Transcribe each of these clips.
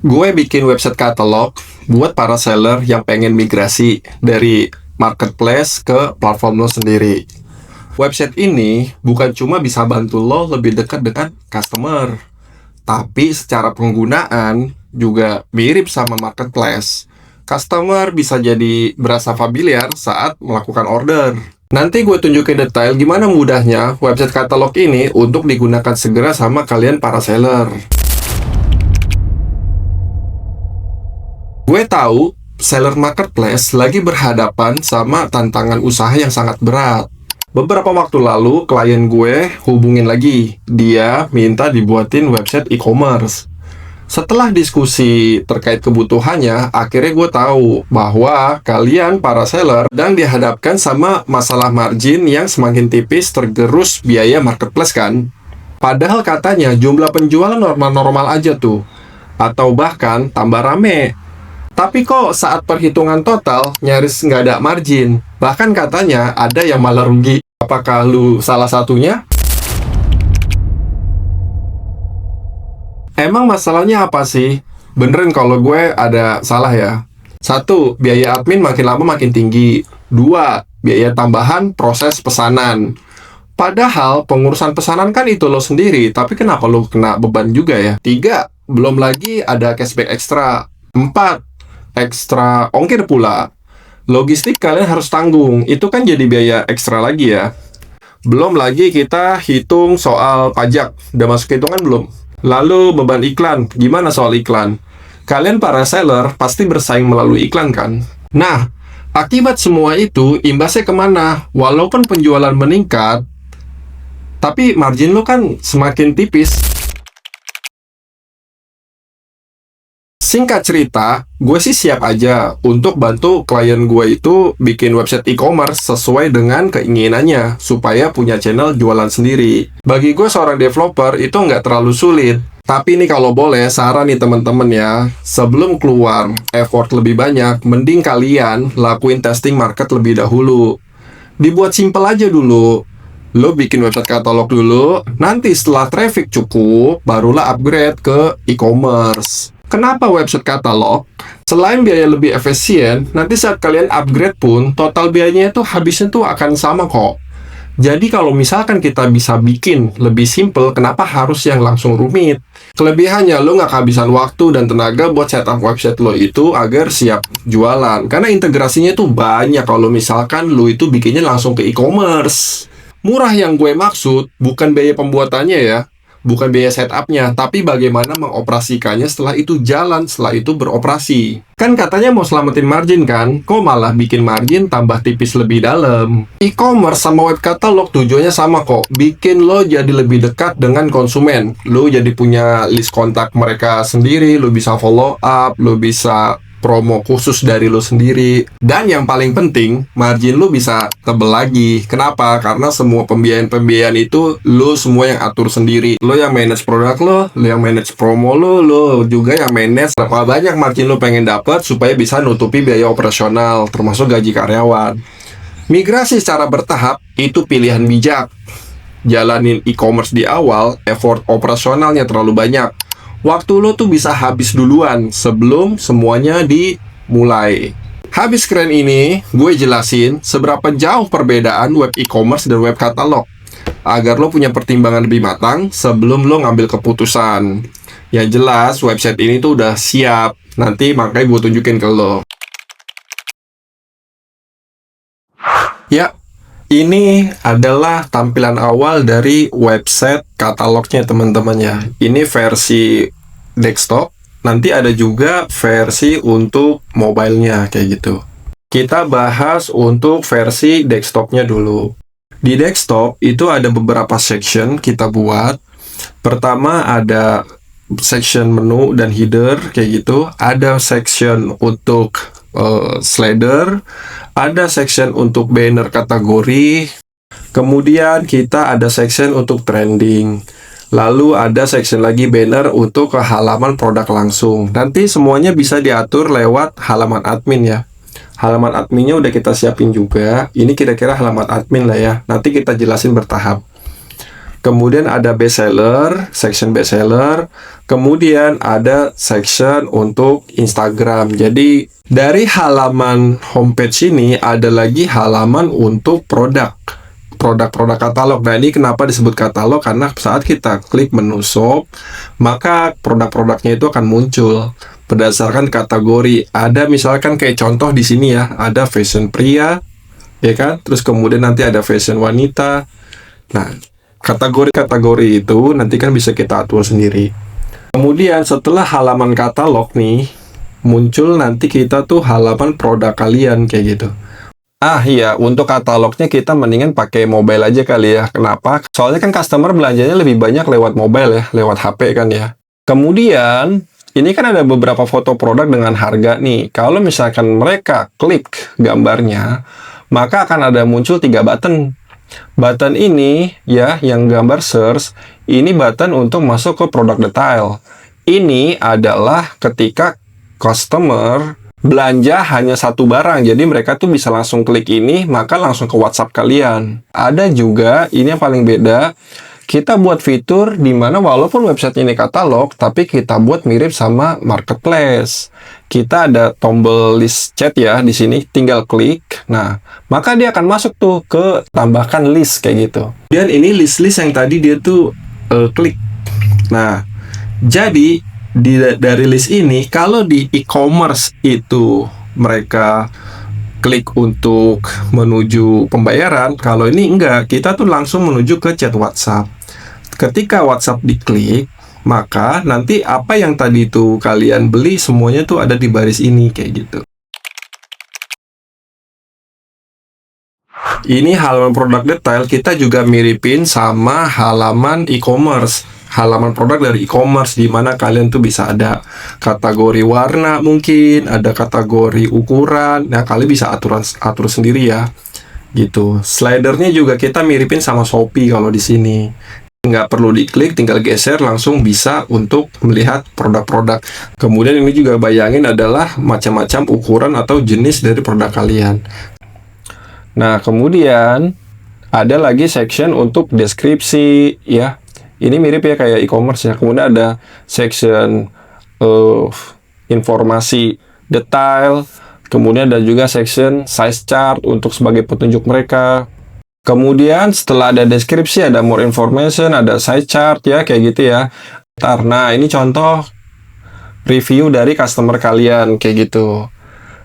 Gue bikin website katalog buat para seller yang pengen migrasi dari marketplace ke platform lo sendiri. Website ini bukan cuma bisa bantu lo lebih dekat dengan customer, tapi secara penggunaan juga mirip sama marketplace. Customer bisa jadi berasa familiar saat melakukan order. Nanti gue tunjukin detail gimana mudahnya website katalog ini untuk digunakan segera sama kalian para seller. Gue tahu seller marketplace lagi berhadapan sama tantangan usaha yang sangat berat. Beberapa waktu lalu, klien gue hubungin lagi. Dia minta dibuatin website e-commerce. Setelah diskusi terkait kebutuhannya, akhirnya gue tahu bahwa kalian para seller sedang dihadapkan sama masalah margin yang semakin tipis tergerus biaya marketplace kan. Padahal katanya jumlah penjualan normal-normal aja tuh. Atau bahkan tambah rame. Tapi kok saat perhitungan total nyaris nggak ada margin. Bahkan katanya ada yang malah rugi. Apakah lu salah satunya? Emang masalahnya apa sih? Benerin kalau gue ada salah ya. 1. Biaya admin makin lama makin tinggi. 2. Biaya tambahan proses pesanan. Padahal pengurusan pesanan kan itu lo sendiri. Tapi kenapa lo kena beban juga ya? 3. Belum lagi ada cashback ekstra. 4. Ekstra ongkir pula. Logistik kalian harus tanggung. Itu kan jadi biaya ekstra lagi ya. Belum lagi kita hitung soal pajak. Udah masuk hitungan belum? Lalu beban iklan. Gimana soal iklan? Kalian para seller pasti bersaing melalui iklan kan? Nah, akibat semua itu imbasnya kemana? Walaupun penjualan meningkat, tapi margin lo kan semakin tipis. Singkat cerita, gue sih siap aja untuk bantu klien gue itu bikin website e-commerce sesuai dengan keinginannya, supaya punya channel jualan sendiri. Bagi gue seorang developer itu nggak terlalu sulit. Tapi nih kalau boleh, saran nih teman-teman ya, sebelum keluar effort lebih banyak, mending kalian lakuin testing market lebih dahulu. Dibuat simple aja dulu. Lo bikin website katalog dulu, nanti setelah traffic cukup, barulah upgrade ke e-commerce. Kenapa website katalog? Selain biaya lebih efisien, nanti saat kalian upgrade pun, total biayanya itu habisnya tuh akan sama kok. Jadi kalau misalkan kita bisa bikin lebih simple, kenapa harus yang langsung rumit? Kelebihannya lo nggak kehabisan waktu dan tenaga buat setup website lo itu agar siap jualan. Karena integrasinya tuh banyak kalau misalkan lo itu bikinnya langsung ke e-commerce. Murah yang gue maksud bukan biaya pembuatannya ya. Bukan biaya setupnya, tapi bagaimana mengoperasikannya setelah itu jalan, setelah itu beroperasi. Kan katanya mau selamatin margin kan? Kok malah bikin margin tambah tipis lebih dalam? E-commerce sama web katalog tujuannya sama kok. Bikin lo jadi lebih dekat dengan konsumen. Lo jadi punya list kontak mereka sendiri, lo bisa follow up, lo bisa promo khusus dari lo sendiri. Dan yang paling penting, margin lo bisa tebel lagi. Kenapa? Karena semua pembiayaan-pembiayaan itu lo semua yang atur sendiri. Lo yang manage produk lo yang manage promo lo juga yang manage berapa banyak margin lo pengen dapat supaya bisa nutupi biaya operasional, termasuk gaji karyawan. Migrasi secara bertahap itu pilihan bijak. Jalanin e-commerce di awal, effort operasionalnya terlalu banyak. Waktu lo tuh bisa habis duluan sebelum semuanya dimulai. Habis keren ini, gue jelasin seberapa jauh perbedaan web e-commerce dan web katalog, agar lo punya pertimbangan lebih matang sebelum lo ngambil keputusan. Yang jelas, website ini tuh udah siap. Nanti makanya gue tunjukin ke lo. Ya, ini adalah tampilan awal dari website katalognya teman-teman ya. Ini versi desktop. Nanti ada juga versi untuk mobile-nya kayak gitu. Kita bahas untuk versi desktopnya dulu. Di desktop itu ada beberapa section kita buat. Pertama ada section menu dan header kayak gitu. Ada section untuk slider, ada section untuk banner kategori, kemudian kita ada section untuk trending, lalu ada section lagi banner untuk ke halaman produk langsung. Nanti semuanya bisa diatur lewat halaman admin ya. Halaman adminnya udah kita siapin juga. Ini kira-kira halaman admin lah ya. Nanti kita jelasin bertahap. kemudian ada bestseller, section bestseller, kemudian ada section untuk Instagram. Jadi dari halaman homepage ini ada lagi halaman untuk produk-produk katalog. Nah, ini kenapa disebut katalog? Karena saat kita klik menu shop, maka produk-produknya itu akan muncul berdasarkan kategori. Ada misalkan kayak contoh di sini ya, ada fashion pria, ya kan? Terus kemudian nanti ada fashion wanita. Nah, kategori-kategori itu nanti kan bisa kita atur sendiri. Kemudian setelah halaman katalog nih, muncul nanti kita tuh halaman produk kalian kayak gitu. Ah iya, untuk katalognya kita mendingan pakai mobile aja kali ya. Kenapa? Soalnya kan customer belanjanya lebih banyak lewat mobile ya, lewat HP kan ya. Kemudian, ini kan ada beberapa foto produk dengan harga nih. Kalau misalkan mereka klik gambarnya, maka akan ada muncul 3 button. Button ini ya, yang gambar search, ini button untuk masuk ke produk detail. Ini adalah ketika customer belanja hanya satu barang, jadi mereka tuh bisa langsung klik ini, maka langsung ke WhatsApp kalian. Ada juga, ini yang paling beda, kita buat fitur di mana walaupun website ini katalog, tapi kita buat mirip sama marketplace. Kita ada tombol list chat ya di sini, tinggal klik. Nah, maka dia akan masuk tuh ke tambahkan list kayak gitu. Dan ini list-list yang tadi dia tuh klik. Nah, jadi dari list ini, kalau di e-commerce itu mereka klik untuk menuju pembayaran, kalau ini enggak, kita tuh langsung menuju ke chat WhatsApp. Ketika WhatsApp diklik, maka nanti apa yang tadi tuh kalian beli semuanya tuh ada di baris ini kayak gitu. Ini halaman produk detail, kita juga miripin sama halaman e-commerce. Halaman produk dari e-commerce di mana kalian tuh bisa ada kategori warna mungkin, ada kategori ukuran. Nah, kalian bisa atur sendiri ya. Gitu. Slidernya juga kita miripin sama Shopee kalau di sini. Nggak perlu diklik, tinggal geser langsung bisa untuk melihat produk-produk. Kemudian ini juga bayangin adalah macam-macam ukuran atau jenis dari produk kalian. Nah, kemudian ada lagi section untuk deskripsi ya. Ini mirip ya kayak e-commerce ya. Kemudian ada section informasi detail. Kemudian ada juga section size chart untuk sebagai petunjuk mereka. Kemudian setelah ada deskripsi, ada more information, ada size chart ya kayak gitu ya. Nah, ini contoh review dari customer kalian kayak gitu.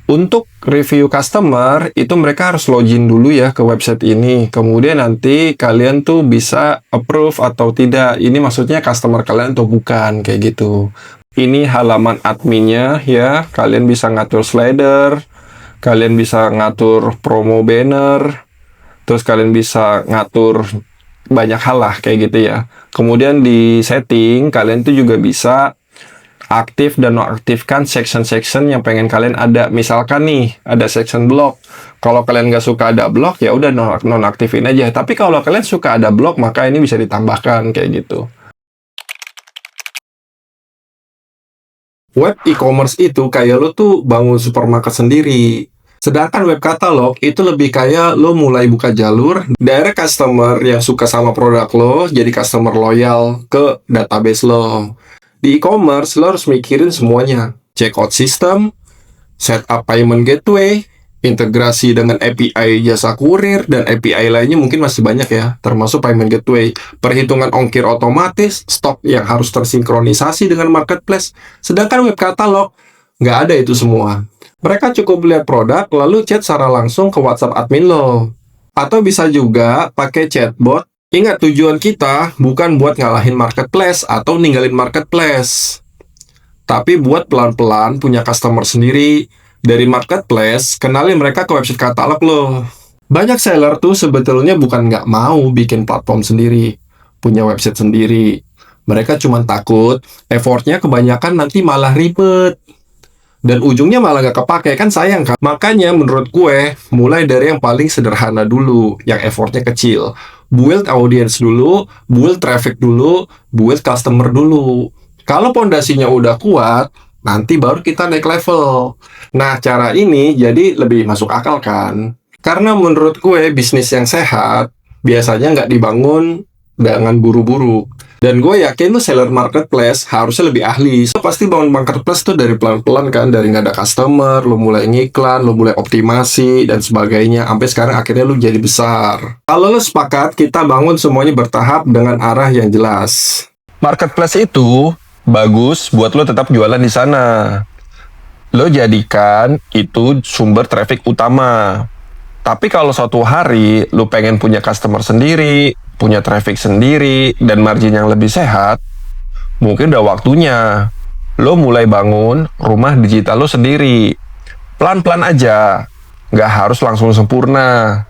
Untuk review customer, itu mereka harus login dulu ya ke website ini. Kemudian nanti kalian tuh bisa approve atau tidak. Ini maksudnya customer kalian atau bukan, kayak gitu. Ini halaman adminnya ya. Kalian bisa ngatur slider. Kalian bisa ngatur promo banner. Terus kalian bisa ngatur banyak hal lah, kayak gitu ya. Kemudian di setting, kalian tuh juga bisa aktif dan nonaktifkan section-section yang pengen kalian ada. Misalkan nih ada section blog, kalau kalian nggak suka ada blog ya udah nonaktifin aja. Tapi kalau kalian suka ada blog, maka ini bisa ditambahkan kayak gitu. Web e-commerce itu kayak lo tuh bangun supermarket sendiri. Sedangkan web katalog itu lebih kayak lo mulai buka jalur direct customer yang suka sama produk lo jadi customer loyal ke database lo. Di e-commerce, lo harus mikirin semuanya. Checkout system, setup payment gateway, integrasi dengan API jasa kurir, dan API lainnya mungkin masih banyak ya, termasuk payment gateway. Perhitungan ongkir otomatis, stok yang harus tersinkronisasi dengan marketplace. Sedangkan web katalog, nggak ada itu semua. Mereka cukup lihat produk, lalu chat secara langsung ke WhatsApp admin lo. Atau bisa juga pakai chatbot. Ingat, tujuan kita bukan buat ngalahin marketplace atau ninggalin marketplace, tapi buat pelan-pelan punya customer sendiri. Dari marketplace, kenalin mereka ke website katalog loh. Banyak seller tuh sebetulnya bukan nggak mau bikin platform sendiri, punya website sendiri. Mereka cuma takut, effortnya kebanyakan nanti malah ribet. Dan ujungnya malah nggak kepake, kan sayang kan? Makanya menurut gue, mulai dari yang paling sederhana dulu, yang effortnya kecil. Build audience dulu, build traffic dulu, build customer dulu. Kalau pondasinya udah kuat, nanti baru kita naik level. Nah, cara ini jadi lebih masuk akal kan? Karena menurut gue, bisnis yang sehat biasanya nggak dibangun dengan buru-buru. Dan gue yakin lu seller marketplace harusnya lebih ahli. So, pasti bangun marketplace tuh dari pelan-pelan kan, dari nggak ada customer, lu mulai ngiklan, lu mulai optimasi, dan sebagainya. Sampai sekarang akhirnya lu jadi besar. Kalau lu sepakat, kita bangun semuanya bertahap dengan arah yang jelas. Marketplace itu bagus buat lo tetap jualan di sana. Lo jadikan itu sumber traffic utama. Tapi kalau suatu hari lo pengen punya customer sendiri, punya traffic sendiri, dan margin yang lebih sehat, mungkin udah waktunya lo mulai bangun rumah digital lo sendiri. Pelan-pelan aja, nggak harus langsung sempurna.